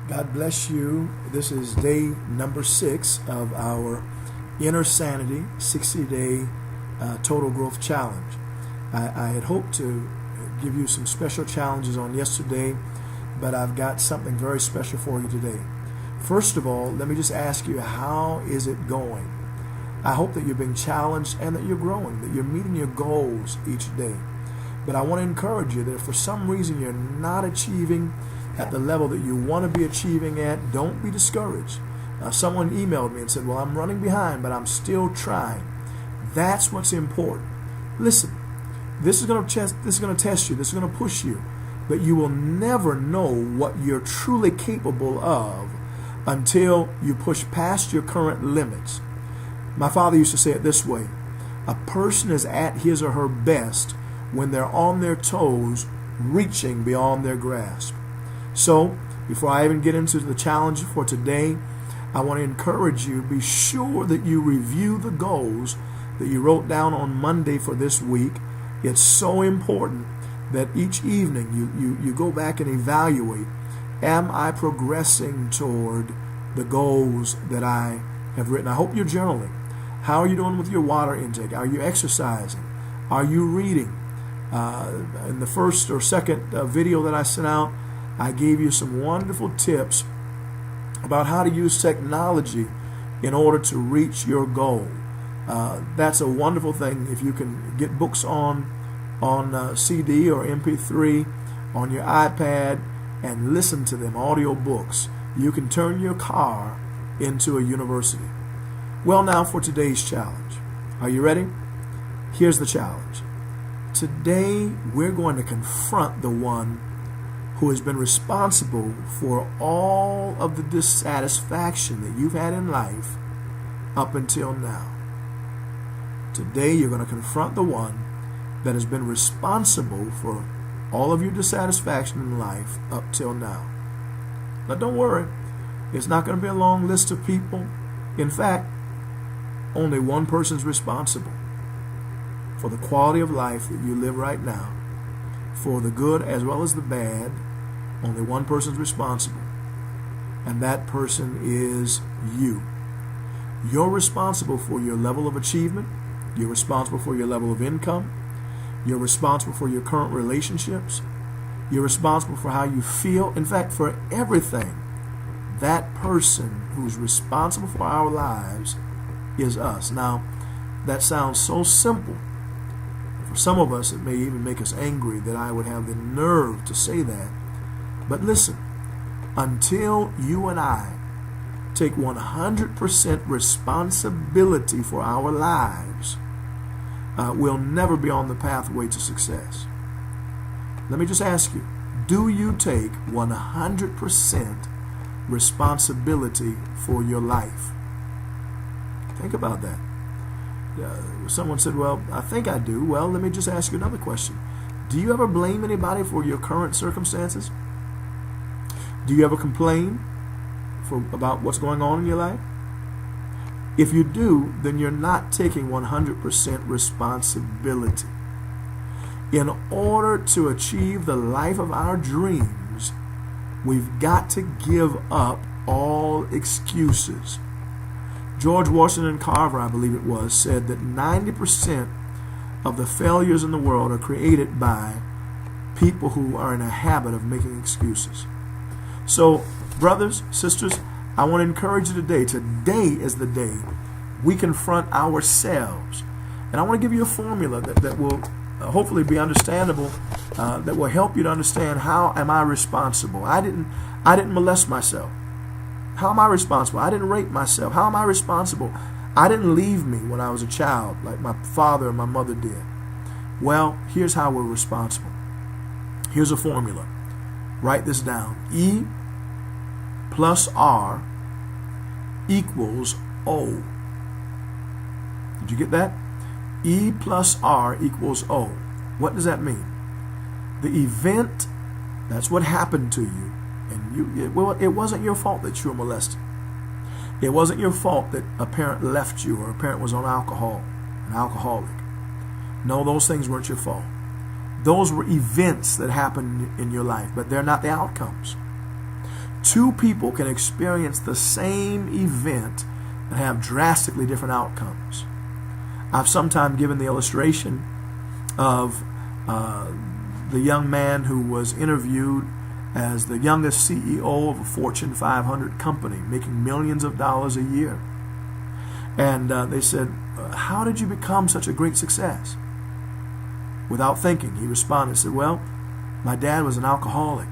God bless you. This is day number 6 of our Inner-Sanity 60-day total growth challenge. I had hoped to give you some special challenges on yesterday, but I've got something very special for you today. First of all, let me just ask you, how is it going? I hope that you're being challenged and that you're growing, that you're meeting your goals each day. But I want to encourage you that if for some reason you're not achieving at the level that you want to be achieving at, don't be discouraged. Someone emailed me and said, well, I'm running behind, but I'm still trying. That's what's important. Listen, this is going to test you. This is going to push you. But you will never know what you're truly capable of until you push past your current limits. My father used to say it this way: a person is at his or her best when they're on their toes, reaching beyond their grasp. So, before I even get into the challenge for today, I want to encourage you, be sure that you review the goals that you wrote down on Monday for this week. It's so important that each evening you go back and evaluate, am I progressing toward the goals that I have written? I hope you're journaling. How are you doing with your water intake? Are you exercising? Are you reading? In the first or second video that I sent out, I gave you some wonderful tips about how to use technology in order to reach your goal. That's a wonderful thing. If you can get books on CD or MP3 on your iPad and listen to them, audio books, you can turn your car into a university. Well, now for today's challenge. Are you ready? Here's the challenge. Today, we're going to confront the one who has been responsible for all of the dissatisfaction that you've had in life up until now. Today, you're going to confront the one that has been responsible for all of your dissatisfaction in life up till now. Now, don't worry. It's not going to be a long list of people. In fact, only one person's responsible for the quality of life that you live right now, for the good as well as the bad. Only one person's responsible, and that person is you. You're responsible for your level of achievement. You're responsible for your level of income. You're responsible for your current relationships. You're responsible for how you feel. In fact, for everything. That person who's responsible for our lives is us. Now, that sounds so simple. For some of us, it may even make us angry that I would have the nerve to say that. But listen, until you and I take 100% responsibility for our lives, we'll never be on the pathway to success. Let me just ask you, do you take 100% responsibility for your life? Think about that. Someone said, well, I think I do. Well, let me just ask you another question. Do you ever blame anybody for your current circumstances? Do you ever complain about what's going on in your life? If you do, then you're not taking 100% responsibility. In order to achieve the life of our dreams, we've got to give up all excuses. George Washington Carver, I believe it was, said that 90% of the failures in the world are created by people who are in a habit of making excuses. So, brothers, sisters, I want to encourage you today. Today is the day we confront ourselves. And I want to give you a formula that will hopefully be understandable, that will help you to understand, how am I responsible? I didn't molest myself. How am I responsible? I didn't rape myself. How am I responsible? I didn't leave me when I was a child like my father and my mother did. Well, here's how we're responsible. Here's a formula. Write this down. E plus R equals O. Did you get that? E plus R equals O. What does that mean? The event, that's what happened to you. And it wasn't your fault that you were molested. It wasn't your fault that a parent left you or a parent was on alcohol, an alcoholic. No, those things weren't your fault. Those were events that happened in your life, but they're not the outcomes. Two people can experience the same event and have drastically different outcomes. I've sometimes given the illustration of the young man who was interviewed as the youngest CEO of a Fortune 500 company, making millions of dollars a year. And they said, how did you become such a great success? Without thinking, he responded, said, well, my dad was an alcoholic,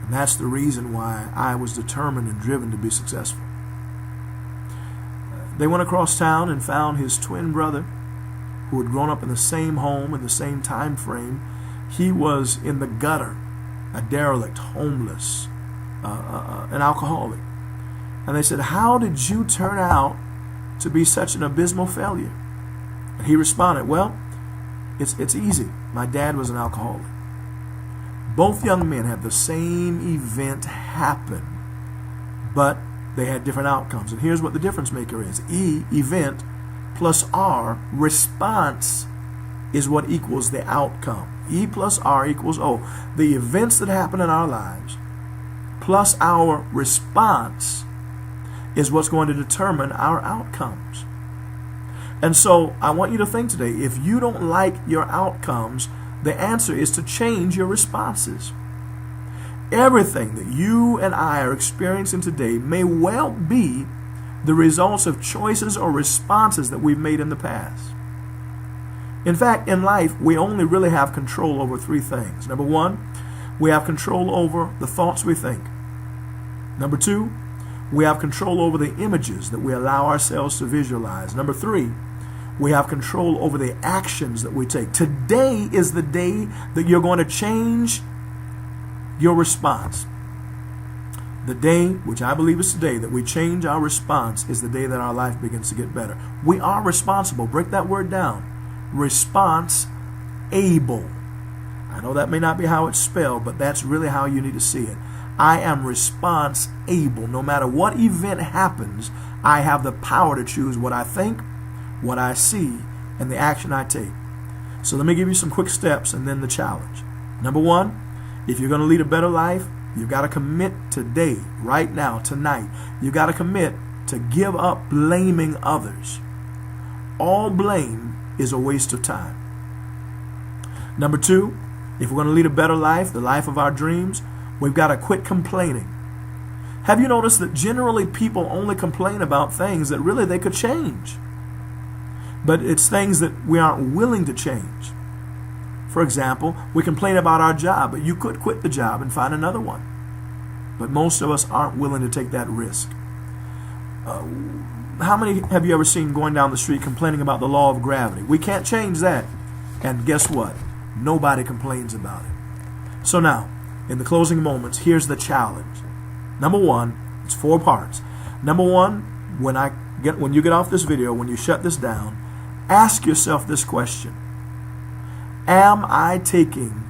and that's the reason why I was determined and driven to be successful. They went across town and found his twin brother, who had grown up in the same home in the same time frame. He was in the gutter, a derelict, homeless, an alcoholic. And they said, how did you turn out to be such an abysmal failure? And he responded, well, it's easy. My dad was an alcoholic. Both young men had the same event happen, but they had different outcomes. And here's what the difference maker is. E, event, plus R, response, is what equals the outcome. E plus R equals O. The events that happen in our lives plus our response is what's going to determine our outcomes. And so I want you to think today, if you don't like your outcomes, the answer is to change your responses. Everything that you and I are experiencing today may well be the results of choices or responses that we've made in the past. In fact, in life, we only really have control over three things. Number one, we have control over the thoughts we think. Number two, we have control over the images that we allow ourselves to visualize. Number three, we have control over the actions that we take. Today is the day that you're going to change your response. The day, which I believe is today, that we change our response is the day that our life begins to get better. We are responsible. Break that word down. Response able. I know that may not be how it's spelled, but that's really how you need to see it. I am response able. No matter what event happens, I have the power to choose what I think, what I see, and the action I take. So let me give you some quick steps and then the challenge. Number one, if you're going to lead a better life, you've got to commit today, right now, tonight. You've got to commit to give up blaming others. All blame is a waste of time. Number two, if we're going to lead a better life, the life of our dreams, we've got to quit complaining. Have you noticed that generally people only complain about things that really they could change? But it's things that we aren't willing to change. For example, we complain about our job, but you could quit the job and find another one. But most of us aren't willing to take that risk. How many have you ever seen going down the street complaining about the law of gravity? We can't change that. And guess what? Nobody complains about it. So now, in the closing moments, here's the challenge. Number one, it's 4 parts. Number one, when you get off this video, when you shut this down, ask yourself this question. Am I taking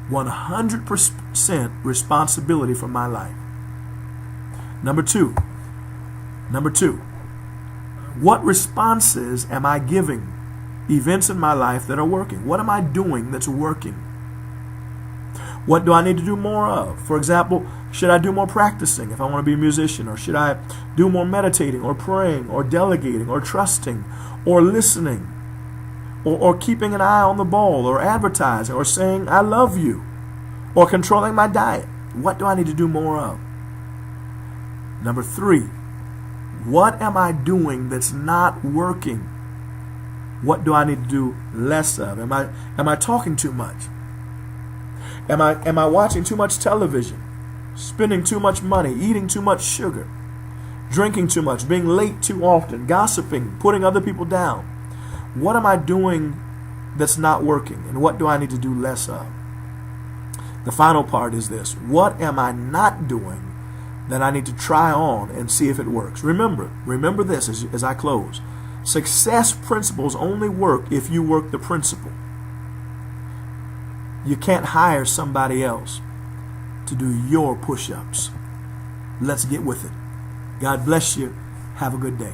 100% responsibility for my life? Number two, what responses am I giving events in my life that are working? What am I doing that's working? What do I need to do more of? For example, should I do more practicing if I want to be a musician? Or should I do more meditating or praying or delegating or trusting or listening or keeping an eye on the ball or advertising or saying I love you or controlling my diet? What do I need to do more of? Number 3, what am I doing that's not working? What do I need to do less of? Am I talking too much? Am I watching too much television? Spending too much money? Eating too much sugar? Drinking too much? Being late too often? Gossiping? Putting other people down? What am I doing that's not working? And what do I need to do less of? The final part is this. What am I not doing that I need to try on and see if it works? Remember this as I close. Success principles only work if you work the principle. You can't hire somebody else to do your push-ups. Let's get with it. God bless you. Have a good day.